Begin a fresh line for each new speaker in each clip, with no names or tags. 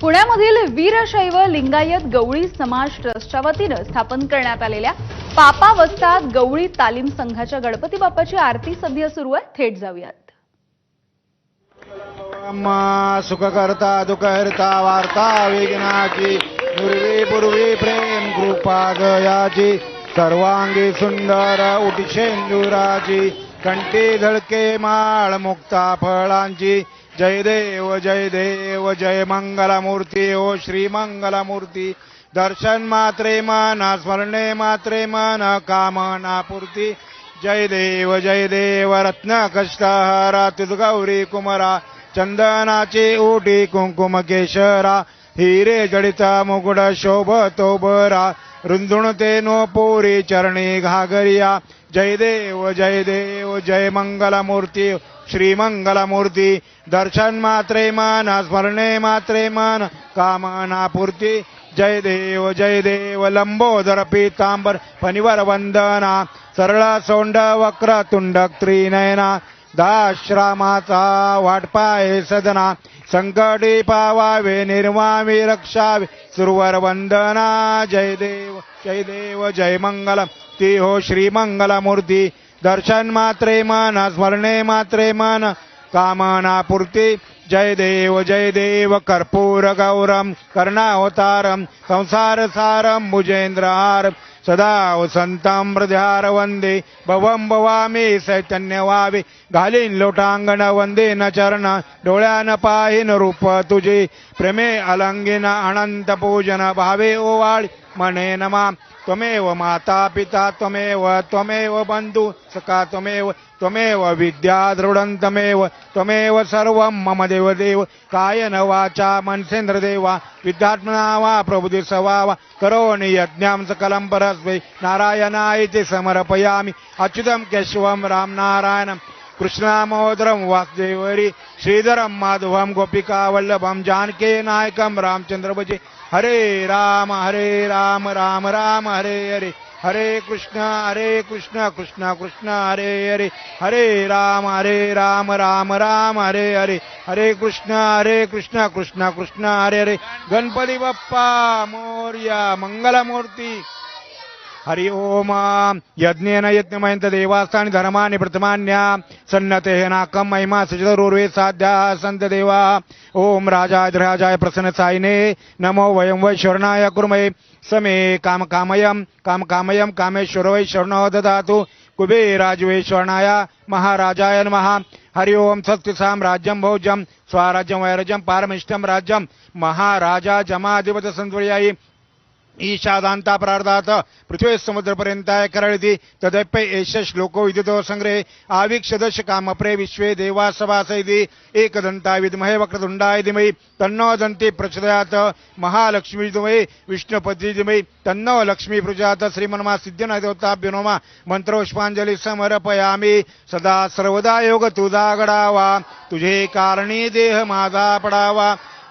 पुण्यामधील वीरशैव लिंगायत गवळी समाज ट्रस्टच्या वतीनं स्थापन करण्यात आलेल्या पापावस्थात गवळी तालीम संघाच्या गणपती बाप्पाची आरती सध्या सुरू आहे. थेट जाऊयात.
सुख करता दुःख हरता वार्ता विघ्नाची पूर्वी पूर्वी प्रेम कृपा दयाची सर्वांगी सुंदर उटिशेंदुराची कंठी धडके माळ मुक्ता फळांची जय देव जय मंगलमूर्ती ओ श्री मंगलमूर्ती दर्शन मात्रे मन स्मरणे मात्रे मन कामना पूर्ती जय देव रत्न कष्टहरा गौरी कुमरा चंदनाचे ओटी कुंकुम केशरा हिरे जडिता मुकुट शोभतो बरा रुंदुण ते नो पोरी चरणी घागरिया जय देव जय मंगलमूर्ती श्री मंगलमूर्ती दर्शन मात्रे मन स्मरणे मात्रे मन कामना पूर्ती जय देव लंबोदर पीतांबर फणिवर वंदना सरळ सोंड वक्र तुंडक त्रिनयना दाश्रामाचा वाटपाय सदना संकटी पावावे निर्वामी रक्षावे सुरवर वंदना जय देव जय मंगलम ती हो श्री मंगलमूर्ती दर्शन मात्रे मन स्मरणे मात्रे मन कामना पूर्ती जय देव कर्पूर गौरम कर्णावतारम संसार सारम भुजेंद्रहार सदा वसंतम हृदयार वंदे भवम भवामी चैतन्य वावे घालीन लोटांगण वंदे न चरण डोळ्यान पाहिन रूप तुझे प्रेमे अलंगिन अनंत पूजन भावे ओवाळ मने नमा त्वमेव माता पिता त्वमेव बंधु सखा त्वमेव विद्या दृढं त्वमेव सर्वं मम देव कायन वाचा मनसेंद्र देवा विद्यात्मना वा प्रबुद्धि सवा करोमि यज्ञं सकलं परस्मै नारायणाय समर्पयामि अच्युतं केशवं राम नारायणं कृष्णामोदरं वासुदेवरी श्रीधरं माधवं गोपिका वल्लभं जानकी नायकं रामचंद्र भजे हरे राम राम राम हरे हरे हरे कृष्ण कृष्ण कृष्ण हरे हरे हरे राम राम राम हरे हरे हरे कृष्ण कृष्ण कृष्ण हरे हरे गणपती बाप्पा मोरया मंगलमूर्ती हरि ओम यज्ञेन यज्ञमयंत देवास्तानि धर्माणि प्रथमान्या सन्नतेः नाकं महिमा सुचतुर्वे साध्या संत देवा ओम राजाय प्रसन्नसायिने नमो वयं वै शरणाय कुर्महे समे कामकामयं कामेश्वर वै शरणो ददातु कुबेराज वै शरणाय महाराजाय नमः हरि ओम स्वस्ति साम्राज्यं भोज्यं स्वराज्यं वैराज्यं पारमिष्टं राज्यं महाराजा जमाधिपत संतुर्यायी ईशादांता प्रार्धात पृथ्वी समुद्रपर्यंताय करळती तदप्य एष श्लोको विदितो संग्रहे आवीक्षदश कामप्रे विश्वे देवा सभासैति एकदंता विद्महे वक्रतुंडाय धीमहि तन्नो दन्ति प्रचोदयात् महालक्ष्मी धीमहि विष्णुपति धीमहि तन्नो लक्ष्मी प्रचोदयात् श्रीमन्मा सिद्धिना देवताभ्यो नमः मंत्रोष्पांजलि समर्पयामि सदा सर्वदा योग तुझा घडावा तुझे कारणी देह माझा पडावा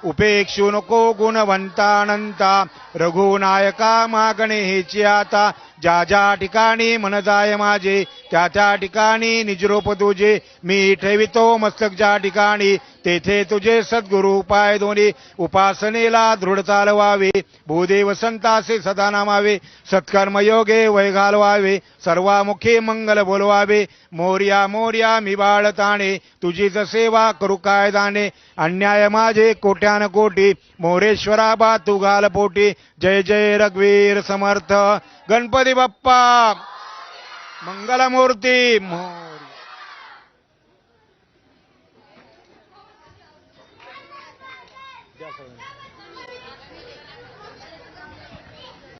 उपेक्षु नको गुणवंतानंता रघुनायका मागणे हेची आता ज्या ठिकाणी मन जाय माझे त्या ठिकाणी निजरूप तुझे मी ठेवितो मस्तक ज्या ठिकाणी तेथे तुझे सद्गुरु उपाय दोन्ही उपासनेला दृढ चालवावे भूदेव संतासे सदा नामावे सत्कर्म योगे वय घालवावे सर्वामुखी मंगल बोलवावे मोर्या मी बाळताणे तुझीच सेवा करू काय दाणे अन्याय माझे कोट्यान कोटी मोरेश्वरा बा तू घाल पोटी जय रघुवीर समर्थ गणपती बाप्पा मंगलमूर्ती मोरया.